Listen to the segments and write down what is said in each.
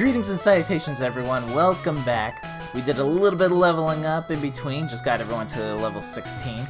Greetings and salutations, everyone. Welcome back. We did a little bit of leveling up in between. Just got everyone to level 16.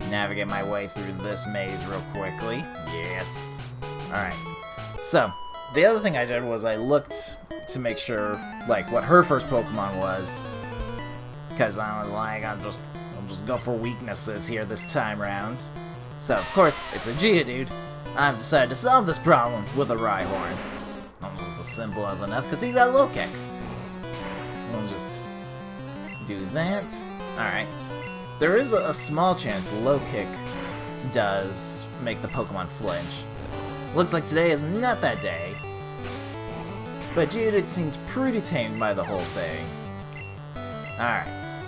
Navigate my way through this maze real quickly. Yes. Alright. So, the other thing I did was I looked to make sure, like, what her first Pokemon was. Because I was like, I'll just go for weaknesses here this time around. So, of course, it's a Geodude. I've decided to solve this problem with a Rhyhorn. Almost as simple as enough, because he's got low kick. We'll just do that. Alright. There is a small chance low kick does make the Pokemon flinch. Looks like today is not that day. But Geodude seemed pretty tamed by the whole thing. Alright.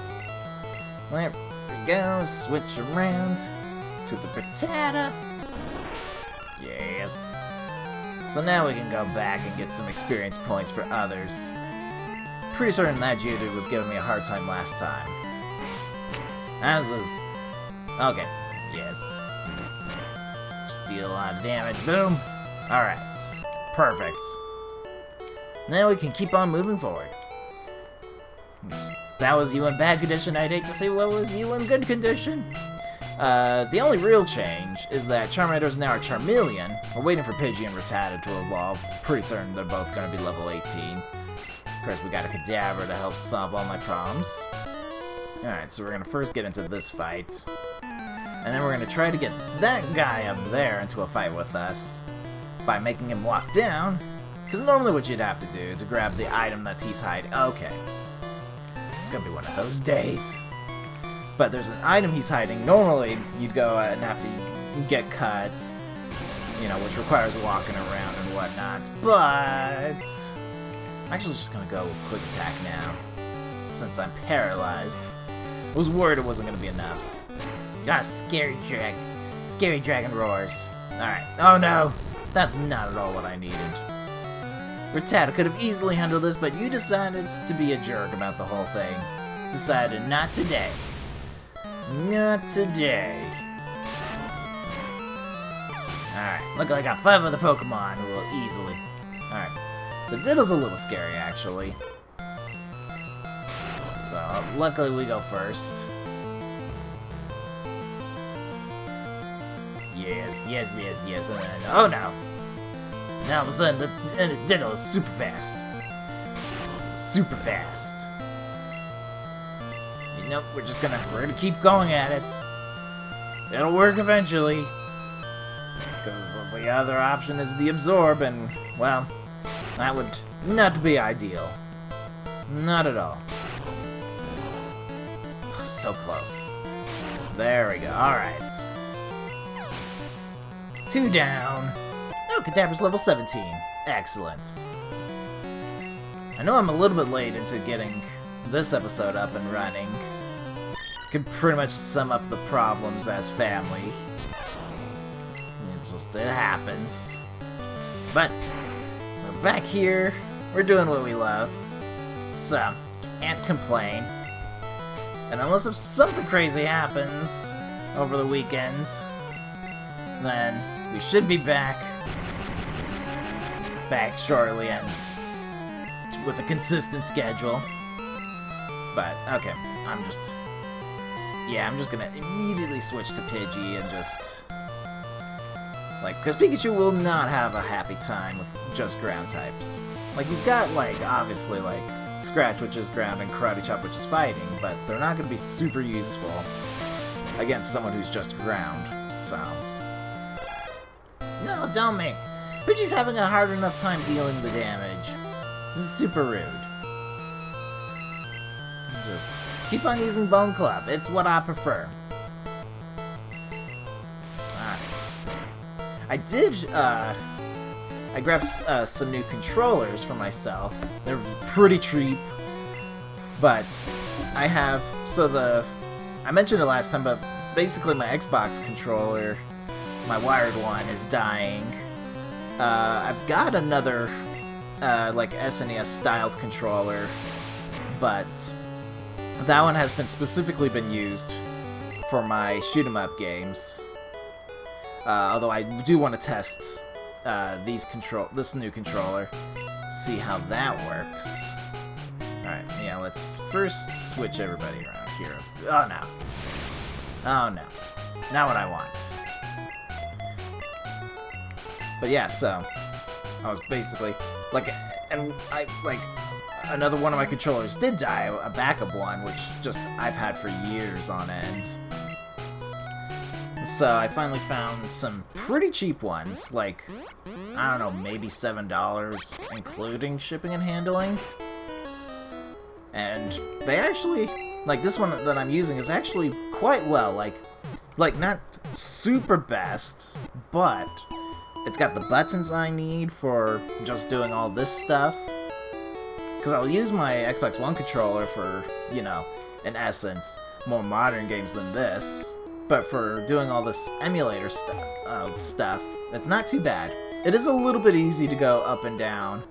There we go. Switch around to the Rattata. Yes. So now we can go back and get some experience points for others. Pretty certain that Geodude was giving me a hard time last time. As is... Okay. Yes. Just deal a lot of damage. Boom! Alright. Perfect. Now we can keep on moving forward. That was you in bad condition. I'd hate to see what was you in good condition. The only real change is that Charmander's now a Charmeleon. We're waiting for Pidgey and Rattata to evolve. Pretty certain they're both going to be level 18. Of course, we got a Cadaver to help solve all my problems. Alright, so we're going to first get into this fight. And then we're going to try to get that guy up there into a fight with us by making him walk down. Because normally what you'd have to do to grab the item that he's hiding... Okay. It's going to be one of those days. But there's an item he's hiding. Normally, you'd go and have to get cut, you know, which requires walking around and whatnot. But I'm actually just going to go with Quick Attack now, since I'm paralyzed. I was worried it wasn't going to be enough. Ah, scary dragon roars. Alright. Oh no! That's not at all what I needed. Rattata could have easily handled this, but you decided to be a jerk about the whole thing. Decided not today. Not today. Alright, look like I got 5 other Pokemon a little easily. Alright. The Diddle's a little scary, actually. So, luckily we go first. Yes, yes, yes, yes, and then... Oh no! Now all of a sudden, the Diddle is super fast. Super fast. Nope, we're gonna keep going at it. It'll work eventually. Because the other option is the Absorb, and, well, that would not be ideal. Not at all. Oh, so close. There we go, alright. 2 down. Oh, Cadaver's level 17. Excellent. I know I'm a little bit late into getting this episode up and running. Could pretty much sum up the problems as family. It happens. But we're back here. We're doing what we love. So, can't complain. And unless if something crazy happens over the weekend, then we should be back shortly and with a consistent schedule. But, okay, I'm just gonna immediately switch to Pidgey and just... Like, because Pikachu will not have a happy time with just ground types. Like, he's got, like, obviously, like, Scratch, which is ground, and Karate Chop, which is fighting, but they're not gonna be super useful against someone who's just ground, so... No, don't make... Pidgey's having a hard enough time dealing the damage. This is super rude. Just keep on using Bone Club. It's what I prefer. Alright. I grabbed some new controllers for myself. They're pretty cheap. But I have, I mentioned it last time, but basically my Xbox controller, my wired one, is dying. I've got another, like SNES styled controller, but that one has specifically been used for my shoot-'em-up games. Although I do want to test this new controller. see how that works. Alright, yeah, let's first switch everybody around here. Oh no. Oh no. Not what I want. But yeah, so I was basically like, and I like another one of my controllers did die, a backup one, which just I've had for years on end. So I finally found some pretty cheap ones, like, I don't know, maybe $7, including shipping and handling. And they actually, like this one that I'm using is actually quite well, like not super best, but it's got the buttons I need for just doing all this stuff. Because I'll use my Xbox One controller for, you know, in essence, more modern games than this. But for doing all this emulator stuff, it's not too bad. It is a little bit easy to go up and down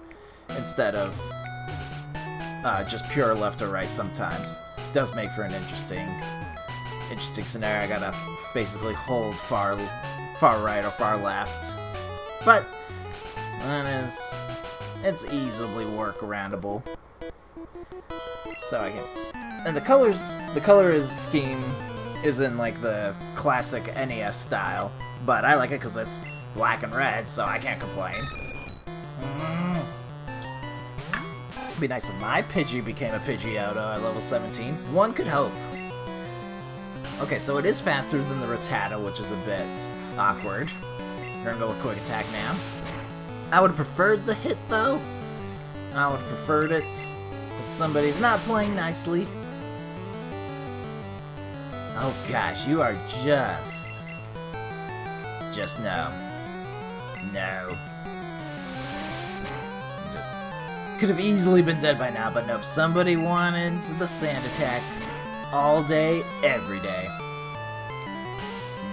instead of just pure left or right sometimes. It does make for an interesting scenario. I gotta basically hold far right or far left. But it's easily workaroundable. So I can, and the color scheme is in like the classic NES style, but I like it because it's black and red, so I can't complain. It'd be nice if my Pidgey became a Pidgeotto at level 17. One could hope. Okay, so it is faster than the Rattata, which is a bit awkward. We're gonna go with Quick Attack now. I would have preferred the hit, though. I would have preferred it, but somebody's not playing nicely. Oh gosh, you are just no. No. Just could have easily been dead by now, but nope. Somebody wanted the sand attacks all day, every day.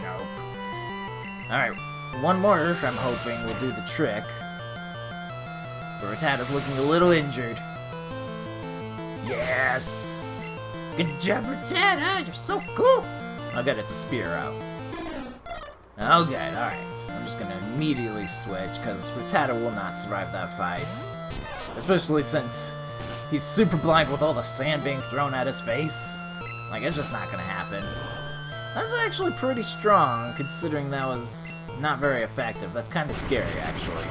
Nope. Alright, one more, I'm hoping, will do the trick. But Rattata's looking a little injured. Yes! Good job, Rattata! You're so cool! Oh good, it's a Spearow. Oh good, alright. I'm just gonna immediately switch, because Rattata will not survive that fight. Especially since he's super blind with all the sand being thrown at his face. Like, it's just not gonna happen. That's actually pretty strong, considering that was not very effective. That's kind of scary, actually.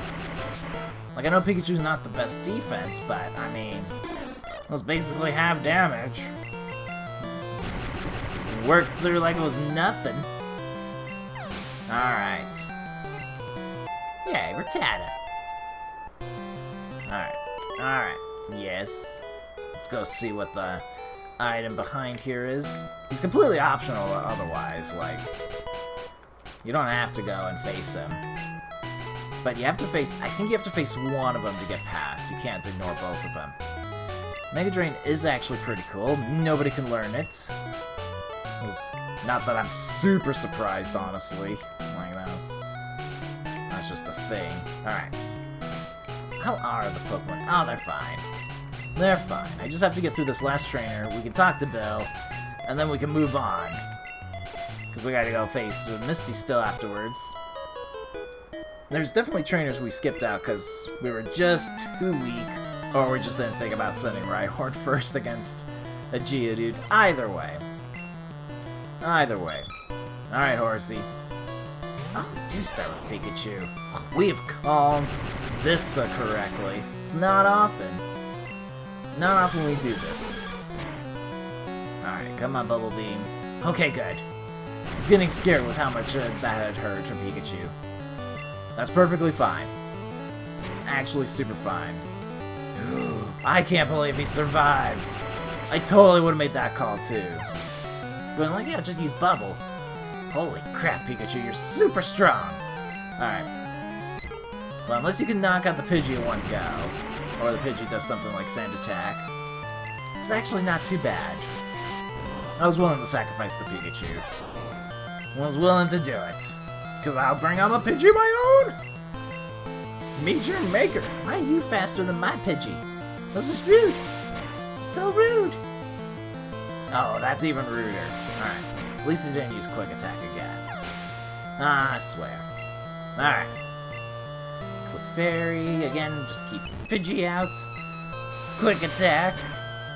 Like, I know Pikachu's not the best defense, but, I mean, it was basically half damage. Worked through like it was nothing. Alright. Yay, Rattata. Alright. Alright. Yes. Let's go see what the item behind here is. He's completely optional otherwise, like, you don't have to go and face him. But you have to face, I think you have to face one of them to get past. You can't ignore both of them. Mega Drain is actually pretty cool. Nobody can learn it. Not that I'm super surprised, honestly. Like, that's just a thing. Alright. How are the Pokemon? Oh, they're fine. They're fine. I just have to get through this last trainer. We can talk to Bill, and then we can move on. Because we gotta go face Misty still afterwards. There's definitely trainers we skipped out because we were just too weak, or we just didn't think about sending Rhyhorn first against a Geodude. Either way. Either way. Alright, Horsey. Oh, we do start with Pikachu. We have called this correctly. It's not often. Not often we do this. Alright, come on, Bubble Beam. Okay, good. I was getting scared with how much that had hurt from Pikachu. That's perfectly fine. It's actually super fine. I can't believe he survived. I totally would have made that call too. But like, yeah, just use Bubble. Holy crap, Pikachu, you're super strong. Alright. Well, unless you can knock out the Pidgey in one go, or the Pidgey does something like Sand Attack, it's actually not too bad. I was willing to sacrifice the Pikachu. I was willing to do it. Because I'll bring on a Pidgey of my own! Meet your maker! Why are you faster than my Pidgey? This is rude! So rude! Oh, that's even ruder. Alright. At least it didn't use Quick Attack again. Ah, I swear. Alright. Click Clefairy. Again, just keep Pidgey out. Quick attack.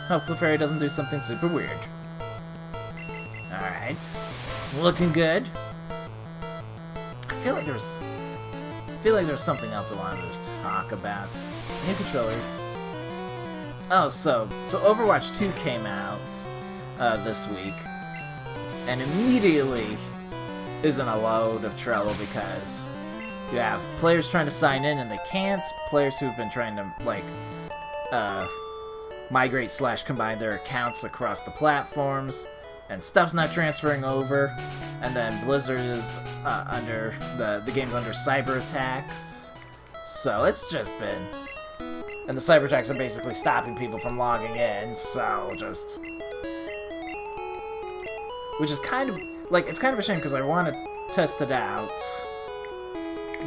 Hope Clefairy doesn't do something super weird. Alright. Looking good. I feel like there's something else I wanted to talk about. New controllers. Oh, so Overwatch 2 came out this week, and immediately is in a load of trouble because you have players trying to sign in and they can't, players who've been trying to, like, migrate/combine their accounts across the platforms, and stuff's not transferring over, and then Blizzard is under, the game's under cyber attacks, so it's just been... And the cyber attacks are basically stopping people from logging in, so just... Which is kind of... Like, it's kind of a shame, because I want to test it out.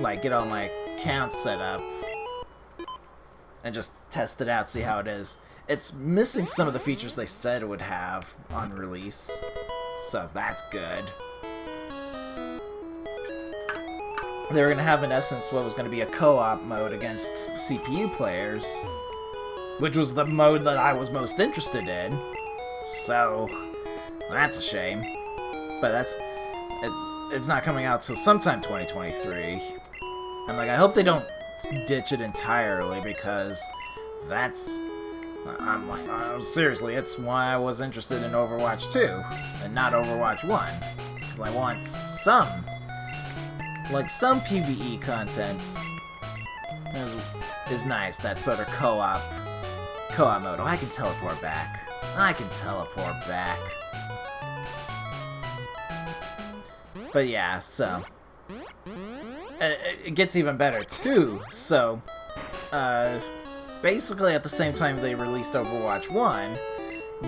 Like, get all my accounts set up. And just test it out, see how it is. It's missing some of the features they said it would have on release. So, that's good. They were going to have, in essence, what was going to be a co-op mode against CPU players, which was the mode that I was most interested in. So, that's a shame. But it's not coming out till sometime 2023. I'm like, I hope they don't ditch it entirely, because that's... seriously, it's why I was interested in Overwatch 2, and not Overwatch 1. Because I want some PvE content is nice, that sort of co-op mode. Oh, I can teleport back. But yeah, so... It gets even better, too. So, basically at the same time they released Overwatch 1,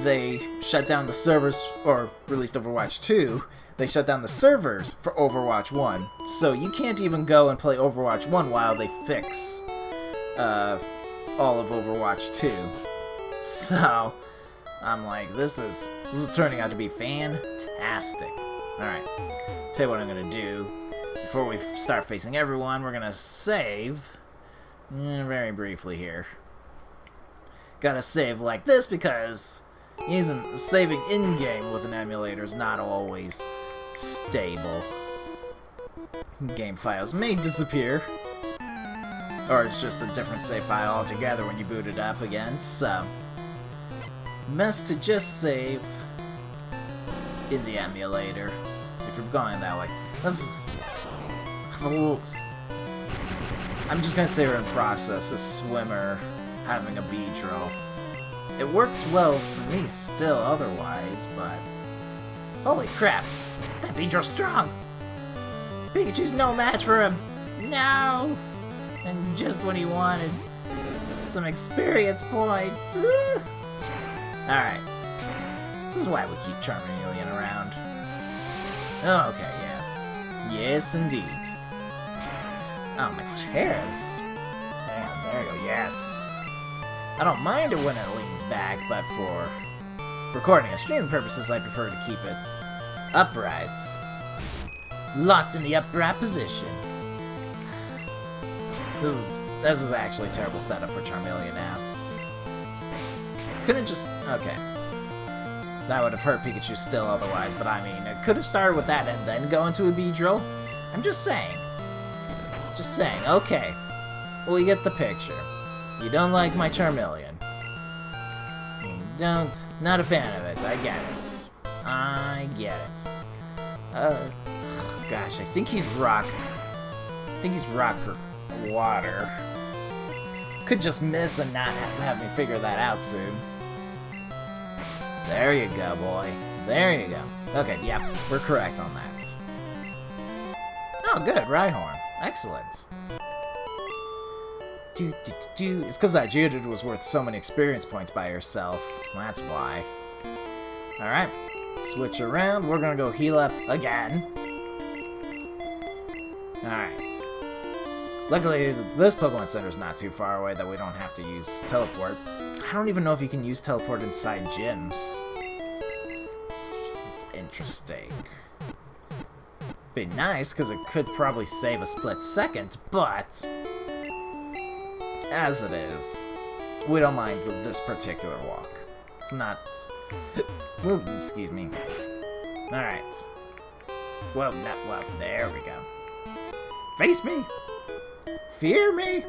they shut down the servers, or released Overwatch 2, they shut down the servers for Overwatch 1. So you can't even go and play Overwatch 1 while they fix all of Overwatch 2. So, I'm like, this is turning out to be fantastic. Alright, tell you what I'm gonna do. Before we start facing everyone, we're gonna save very briefly here. Gotta save like this because saving in-game with an emulator is not always stable. Game files may disappear, or it's just a different save file altogether when you boot it up again, so best to just save in the emulator if you're going that way. I'm just gonna say we're in process of Swimmer having a Beedrill. It works well for me still otherwise, but... Holy crap! That Beedrill's strong! Pikachu's no match for him! No! And just when he wanted some experience points! Alright. This is why we keep Charmeleon around. Okay, yes. Yes, indeed. Oh, my chairs. There you go, yes. I don't mind it when it leans back, but for recording and streaming purposes, I prefer to keep it upright. Locked in the upright position. This is actually a terrible setup for Charmeleon now. Couldn't just... Okay. That would have hurt Pikachu still otherwise, but I mean, it could have started with that and then go into a Beedrill. I'm just saying. Just saying. Okay. We get the picture. You don't like my Charmeleon. You don't. Not a fan of it. I get it. I get it. Gosh, I think he's rock. I think he's rock or water. Could just miss and not have me figure that out soon. There you go, boy. There you go. Okay, yeah, we're correct on that. Oh, good, Rhyhorn. Excellent. It's because that Geodude was worth so many experience points by herself. That's why. Alright, switch around. We're gonna go heal up again. Alright. Luckily, this Pokemon Center is not too far away that we don't have to use teleport. I don't even know if you can use teleport inside gyms. It's interesting. Be nice, because it could probably save a split second, but as it is, we don't mind this particular walk. It's not... Ooh, excuse me. Alright. Well, there we go. Face me! Fear me!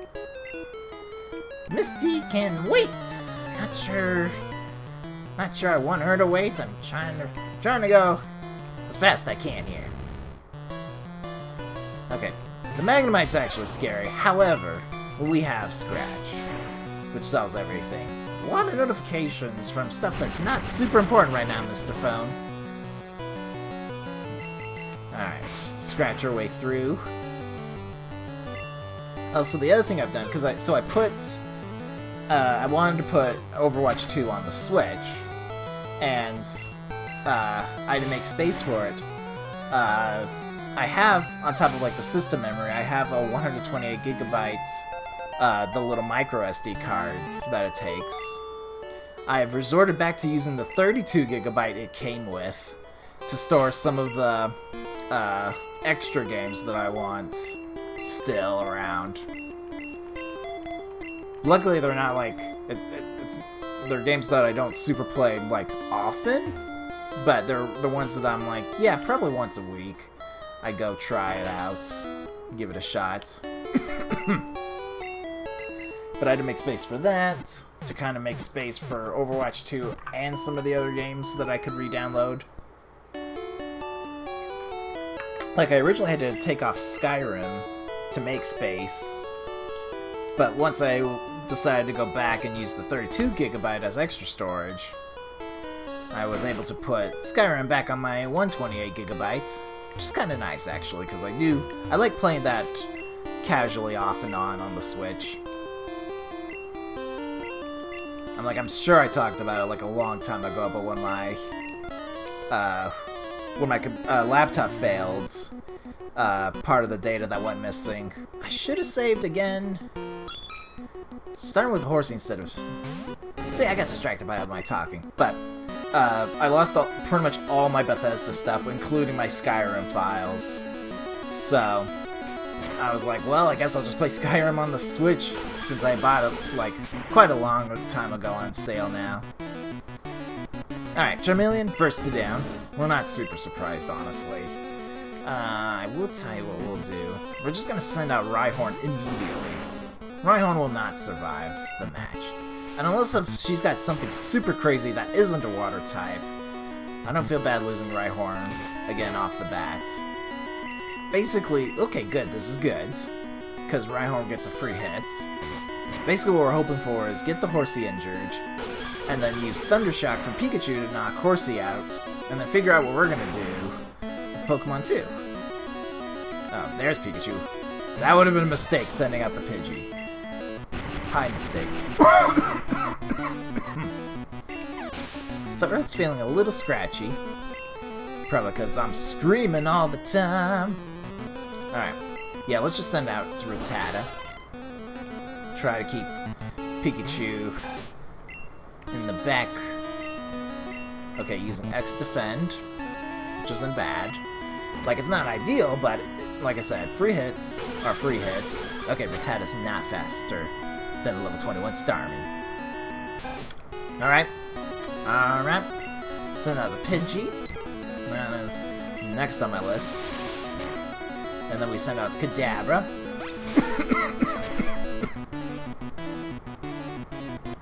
Misty can wait! Not sure I want her to wait. I'm trying to go as fast as I can here. Okay, the Magnemite's actually scary. However, we have Scratch, which solves everything. A lot of notifications from stuff that's not super important right now, Mr. Phone. Alright, just scratch our way through. Oh, so the other thing I've done, because I wanted to put Overwatch 2 on the Switch, and I had to make space for it. I have, on top of like the system memory, I have a 128 gigabyte, the little micro SD cards that it takes. I have resorted back to using the 32 gigabyte it came with to store some of the extra games that I want still around. Luckily, they're not like they're games that I don't super play like often, but they're the ones that I'm like, yeah, probably once a week I go try it out, give it a shot. But I had to make space for that, to kind of make space for Overwatch 2 and some of the other games that I could re-download. Like, I originally had to take off Skyrim to make space, but once I decided to go back and use the 32 gigabyte as extra storage, I was able to put Skyrim back on my 128 gigabyte, which is kind of nice, actually, because I like playing that casually off and on the Switch. I'm sure I talked about it like a long time ago, but when my laptop failed, part of the data that went missing, I should have saved again. Starting with Horsey instead of... See, I got distracted by my talking, but I lost pretty much all my Bethesda stuff, including my Skyrim files. So I was like, well, I guess I'll just play Skyrim on the Switch, since I bought it, like, quite a long time ago on sale now. Alright, Charmeleon, first to down. We're not super surprised, honestly. I will tell you what we'll do. We're just gonna send out Rhyhorn immediately. Rhyhorn will not survive the match. And unless she's got something super crazy that isn't a water type, I don't feel bad losing Rhyhorn again off the bat. Basically, okay, good, this is good, because Rhyhorn gets a free hit. Basically what we're hoping for is get the Horsey injured, and then use Thundershock from Pikachu to knock Horsey out, and then figure out what we're gonna do with Pokemon 2. Oh, there's Pikachu. That would have been a mistake, sending out the Pidgey. High mistake. Throat's feeling a little scratchy. Probably because I'm screaming all the time. Alright. Yeah, let's just send out to Rattata. Try to keep Pikachu in the back. Okay, using X Defend, which isn't bad. Like, it's not ideal, but like I said, free hits are free hits. Okay, Rattata's not faster than a level 21 Starmie. Alright. Alright. Send out the Pidgey. That is next on my list. And then we send out Kadabra.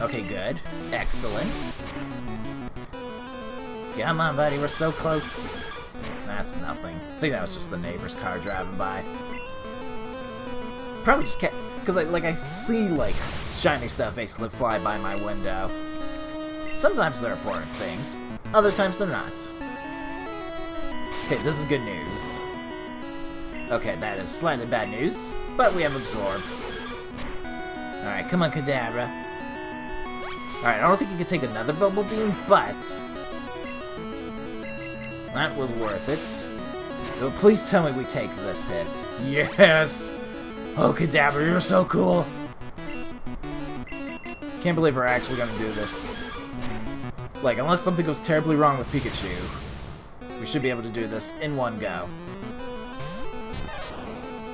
Okay, good. Excellent. Come on, buddy, we're so close. That's nothing. I think that was just the neighbor's car driving by. Probably just kept... Because I see, like, shiny stuff basically fly by my window. Sometimes they're important things. Other times they're not. Okay, this is good news. Okay, that is slightly bad news, but we have Absorb. Alright, come on, Kadabra. Alright, I don't think you can take another Bubble Beam, but... that was worth it. Oh, please tell me we take this hit. Yes! Oh, Kadabra, you're so cool! Can't believe we're actually gonna do this. Like, unless something goes terribly wrong with Pikachu, we should be able to do this in one go.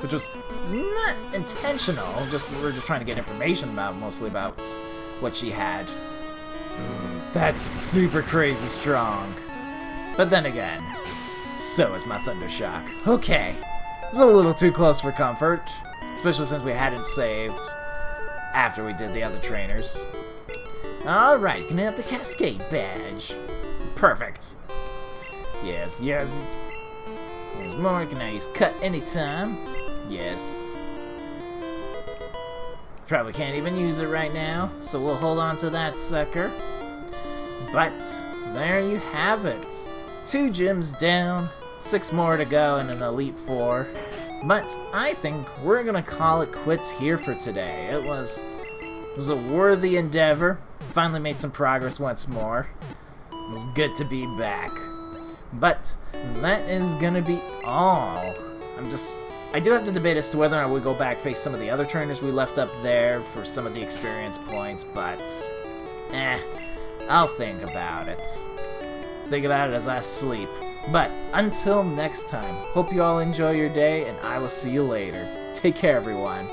which was not intentional, we were just trying to get information mostly about what she had. That's super crazy strong. But then again, so is my Thunder Shock. Okay, it's a little too close for comfort, especially since we hadn't saved after we did the other trainers. Alright, can I have the Cascade badge? Perfect. Yes. There's more. Can I use cut anytime? Yes. Probably can't even use it right now, so we'll hold on to that sucker. But there you have it. 2 gyms down, 6 more to go in an Elite 4. But I think we're gonna call it quits here for today. It was a worthy endeavor. Finally made some progress once more. It was good to be back. But that is gonna be all. I do have to debate as to whether or not we go back, face some of the other trainers we left up there for some of the experience points, but I'll think about it. Think about it as I sleep. But until next time, hope you all enjoy your day, and I will see you later. Take care, everyone.